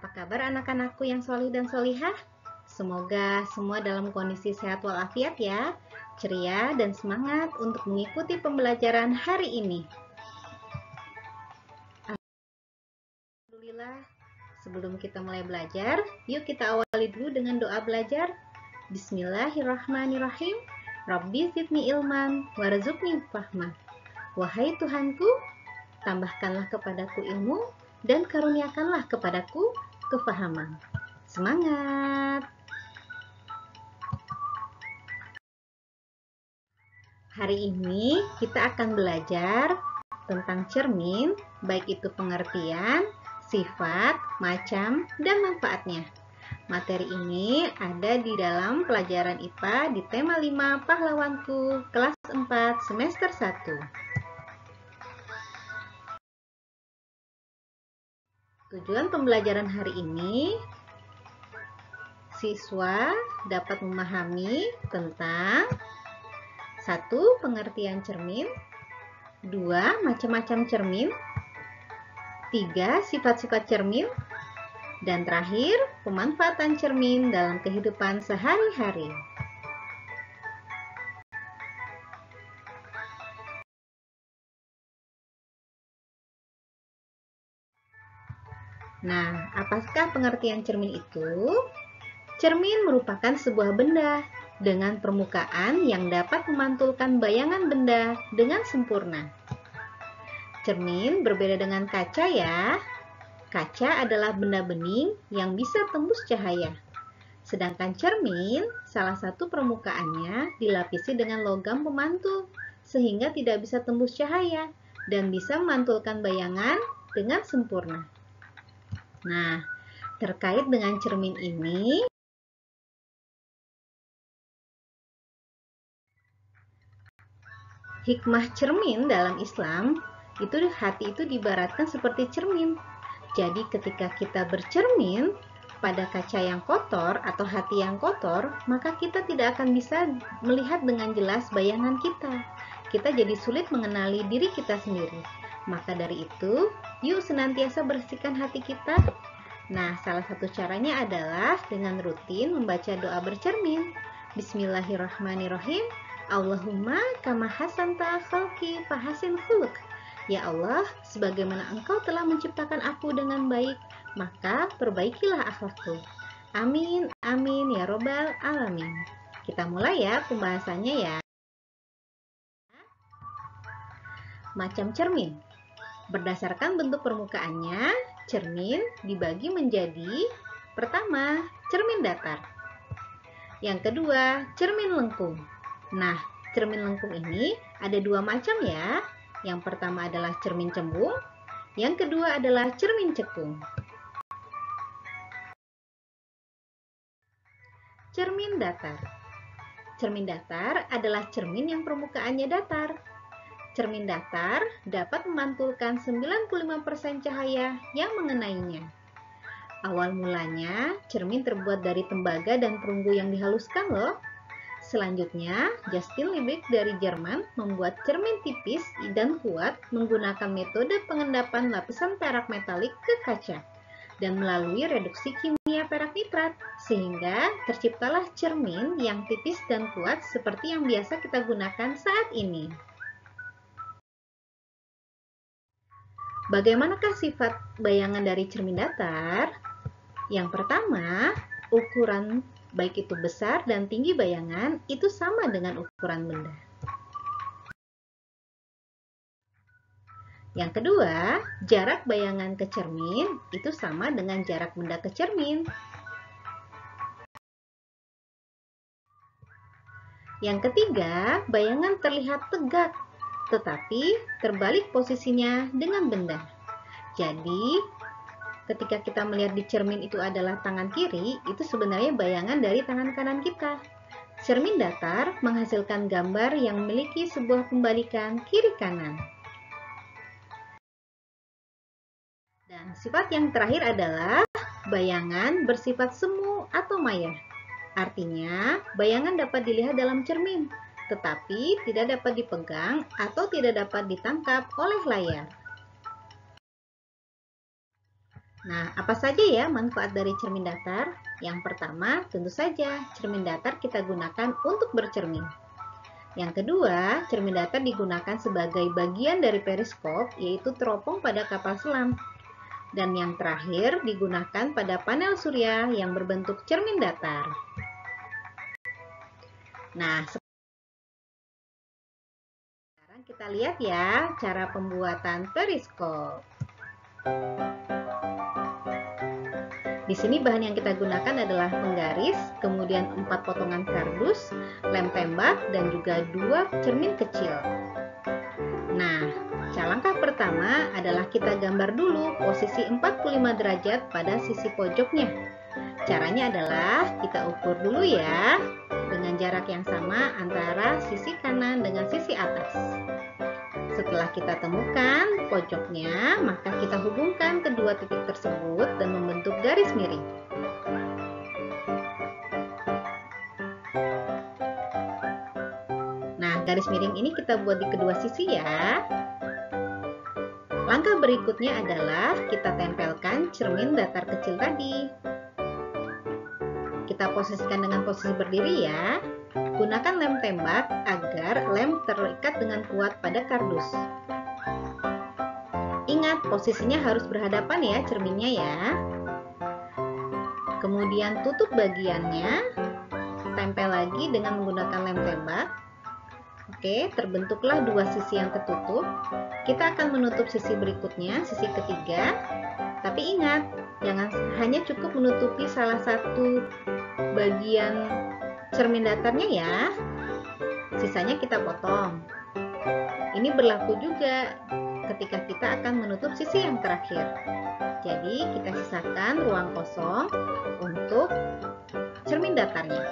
Apa kabar anak-anakku yang solih dan solihah? Semoga semua dalam kondisi sehat walafiat ya, ceria dan semangat untuk mengikuti pembelajaran hari ini. Alhamdulillah, sebelum kita mulai belajar, yuk kita awali dulu dengan doa belajar. Bismillahirrahmanirrahim. Rabbi zidni ilman, warzuqni fahman. Wahai Tuhanku, tambahkanlah kepadaku ilmu dan karuniakanlah kepadaku kefahaman. Semangat! Hari ini kita akan belajar tentang cermin, baik itu pengertian, sifat, macam, dan manfaatnya. Materi ini ada di dalam pelajaran IPA di tema 5 Pahlawanku, kelas 4, semester 1. Tujuan pembelajaran hari ini, siswa dapat memahami tentang 1. Pengertian cermin, 2. Macam-macam cermin, 3. Sifat-sifat cermin, dan terakhir, pemanfaatan cermin dalam kehidupan sehari-hari. Nah, apakah pengertian cermin itu? Cermin merupakan sebuah benda dengan permukaan yang dapat memantulkan bayangan benda dengan sempurna. Cermin berbeda dengan kaca ya. Kaca adalah benda bening yang bisa tembus cahaya. Sedangkan cermin, salah satu permukaannya dilapisi dengan logam pemantul, sehingga tidak bisa tembus cahaya dan bisa memantulkan bayangan dengan sempurna. Nah, terkait dengan cermin ini, hikmah cermin dalam Islam, hati itu diibaratkan seperti cermin. Jadi ketika kita bercermin pada kaca yang kotor atau hati yang kotor, maka kita tidak akan bisa melihat dengan jelas bayangan kita. Kita jadi sulit mengenali diri kita sendiri. Maka dari itu, yuk senantiasa bersihkan hati kita. Nah, salah satu caranya adalah dengan rutin membaca doa bercermin. Bismillahirrahmanirrahim. Allahumma kama hasanta khalqi fahasin khuluq. Ya Allah, sebagaimana Engkau telah menciptakan aku dengan baik, maka perbaikilah akhlakku. Amin, amin, ya robbal alamin. Kita mulai ya pembahasannya ya. Macam cermin. Berdasarkan bentuk permukaannya, cermin dibagi menjadi pertama, cermin datar. Yang kedua, cermin lengkung. Nah, cermin lengkung ini ada dua macam ya. Yang pertama adalah cermin cembung, yang kedua adalah cermin cekung. Cermin datar. Cermin datar adalah cermin yang permukaannya datar. Cermin datar dapat memantulkan 95% cahaya yang mengenainya. Awal mulanya, cermin terbuat dari tembaga dan perunggu yang dihaluskan loh. Selanjutnya, Justin Liebig dari Jerman membuat cermin tipis dan kuat menggunakan metode pengendapan lapisan perak metalik ke kaca dan melalui reduksi kimia perak nitrat, sehingga terciptalah cermin yang tipis dan kuat seperti yang biasa kita gunakan saat ini. Bagaimanakah sifat bayangan dari cermin datar? Yang pertama, ukuran baik itu besar dan tinggi bayangan itu sama dengan ukuran benda. Yang kedua, jarak bayangan ke cermin itu sama dengan jarak benda ke cermin. Yang ketiga, bayangan terlihat tegak, tetapi terbalik posisinya dengan benda. Jadi, ketika kita melihat di cermin itu adalah tangan kiri, itu sebenarnya bayangan dari tangan kanan kita. Cermin datar menghasilkan gambar yang memiliki sebuah pembalikan kiri kanan. Dan sifat yang terakhir adalah bayangan bersifat semu atau maya. Artinya, bayangan dapat dilihat dalam cermin, tetapi tidak dapat dipegang atau tidak dapat ditangkap oleh layar. Nah, apa saja ya manfaat dari cermin datar? Yang pertama, tentu saja cermin datar kita gunakan untuk bercermin. Yang kedua, cermin datar digunakan sebagai bagian dari periskop, yaitu teropong pada kapal selam. Dan yang terakhir, digunakan pada panel surya yang berbentuk cermin datar. Nah, sekarang kita lihat ya cara pembuatan periskop. Di sini bahan yang kita gunakan adalah penggaris, kemudian 4 potongan kardus, lem tembak, dan juga 2 cermin kecil. Nah, langkah pertama adalah kita gambar dulu posisi 45 derajat pada sisi pojoknya. Caranya adalah kita ukur dulu ya, dengan jarak yang sama antara sisi kanan dengan sisi atas. Setelah kita temukan pojoknya, maka kita hubungkan kedua titik tersebut dan membentuk garis miring. Nah, garis miring ini kita buat di kedua sisi ya. Langkah berikutnya adalah kita tempelkan cermin datar kecil tadi. Kita posisikan dengan posisi berdiri ya. Gunakan lem tembak agar lem terikat dengan kuat pada kardus. Ingat, posisinya harus berhadapan ya cerminnya ya. Kemudian tutup bagiannya, tempel lagi dengan menggunakan lem tembak. Oke, terbentuklah dua sisi yang tertutup. Kita akan menutup sisi berikutnya, sisi ketiga. Tapi ingat, jangan hanya cukup menutupi salah satu bagian cermin datarnya ya. Sisanya kita potong. Ini berlaku juga ketika kita akan menutup sisi yang terakhir. Jadi kita sisakan ruang kosong untuk cermin datarnya.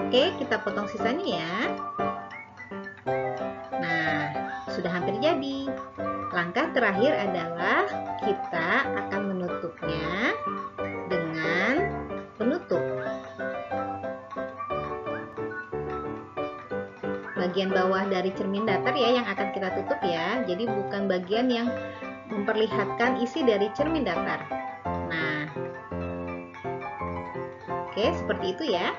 Oke, kita potong sisanya ya. Nah, sudah hampir jadi. Langkah terakhir adalah kita akan menutupnya dengan penutup. Bagian bawah dari cermin datar ya yang akan kita tutup ya. Jadi bukan bagian yang memperlihatkan isi dari cermin datar. Nah, oke, seperti itu ya.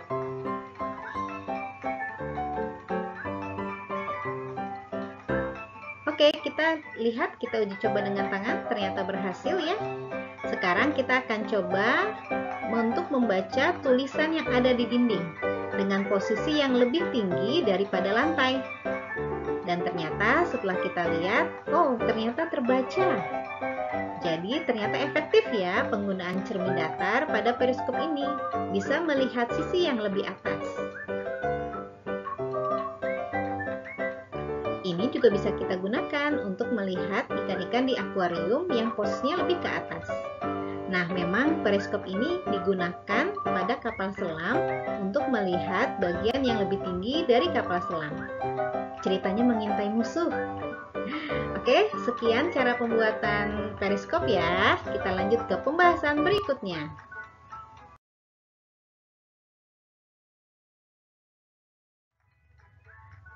Oke, kita lihat, kita uji coba dengan tangan, ternyata berhasil ya. Sekarang kita akan coba untuk membaca tulisan yang ada di dinding dengan posisi yang lebih tinggi daripada lantai. Dan ternyata setelah kita lihat, oh ternyata terbaca. Jadi ternyata efektif ya penggunaan cermin datar pada periskop ini. Bisa melihat sisi yang lebih atas. Ini juga bisa kita gunakan untuk melihat ikan-ikan di akuarium yang posisinya lebih ke atas. Nah, memang periskop ini digunakan pada kapal selam untuk melihat bagian yang lebih tinggi dari kapal selam. Ceritanya mengintai musuh. Oke, sekian cara pembuatan periskop ya. Kita lanjut ke pembahasan berikutnya.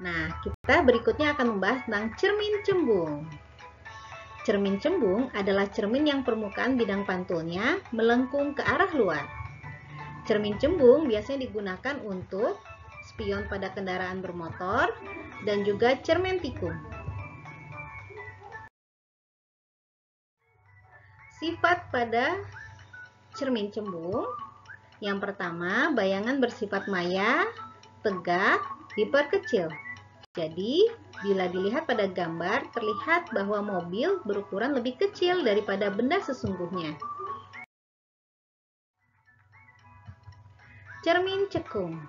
Nah, kita berikutnya akan membahas tentang cermin cembung. Cermin cembung adalah cermin yang permukaan bidang pantulnya melengkung ke arah luar. Cermin cembung biasanya digunakan untuk spion pada kendaraan bermotor dan juga cermin tikung. Sifat pada cermin cembung, yang pertama, bayangan bersifat maya, tegak, diperkecil. Jadi, bila dilihat pada gambar, terlihat bahwa mobil berukuran lebih kecil daripada benda sesungguhnya. Cermin cekung.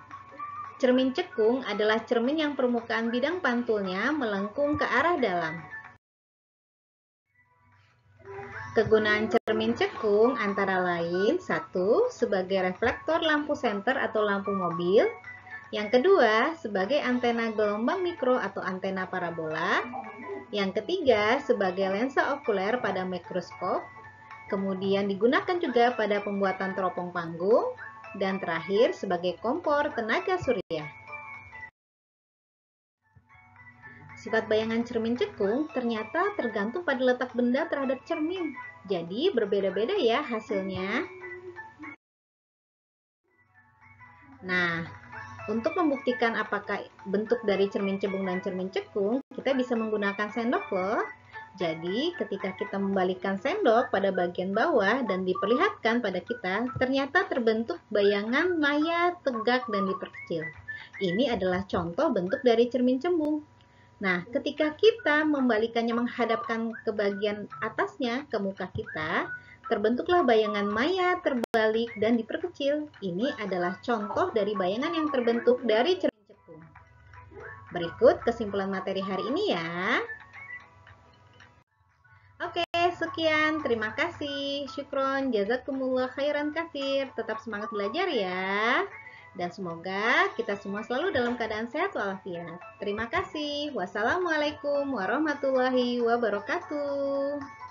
Cermin cekung adalah cermin yang permukaan bidang pantulnya melengkung ke arah dalam. Kegunaan cermin cekung antara lain, 1. Sebagai reflektor lampu senter atau lampu mobil. Yang kedua, sebagai antena gelombang mikro atau antena parabola. Yang ketiga, sebagai lensa okuler pada mikroskop. Kemudian digunakan juga pada pembuatan teropong panggung. Dan terakhir, sebagai kompor tenaga surya. Sifat bayangan cermin cekung ternyata tergantung pada letak benda terhadap cermin. Jadi berbeda-beda ya hasilnya. Nah, untuk membuktikan apakah bentuk dari cermin cembung dan cermin cekung, kita bisa menggunakan sendok loh. Jadi, ketika kita membalikkan sendok pada bagian bawah dan diperlihatkan pada kita, ternyata terbentuk bayangan maya, tegak, dan diperkecil. Ini adalah contoh bentuk dari cermin cembung. Nah, ketika kita membalikannya menghadapkan ke bagian atasnya, ke muka kita, terbentuklah bayangan maya, terbalik, dan diperkecil. Ini adalah contoh dari bayangan yang terbentuk dari cermin cembung. Berikut kesimpulan materi hari ini ya. Oke, sekian. Terima kasih. Syukron, jazakumullah khairan katsir. Tetap semangat belajar ya. Dan semoga kita semua selalu dalam keadaan sehat walafiat. Terima kasih. Wassalamualaikum warahmatullahi wabarakatuh.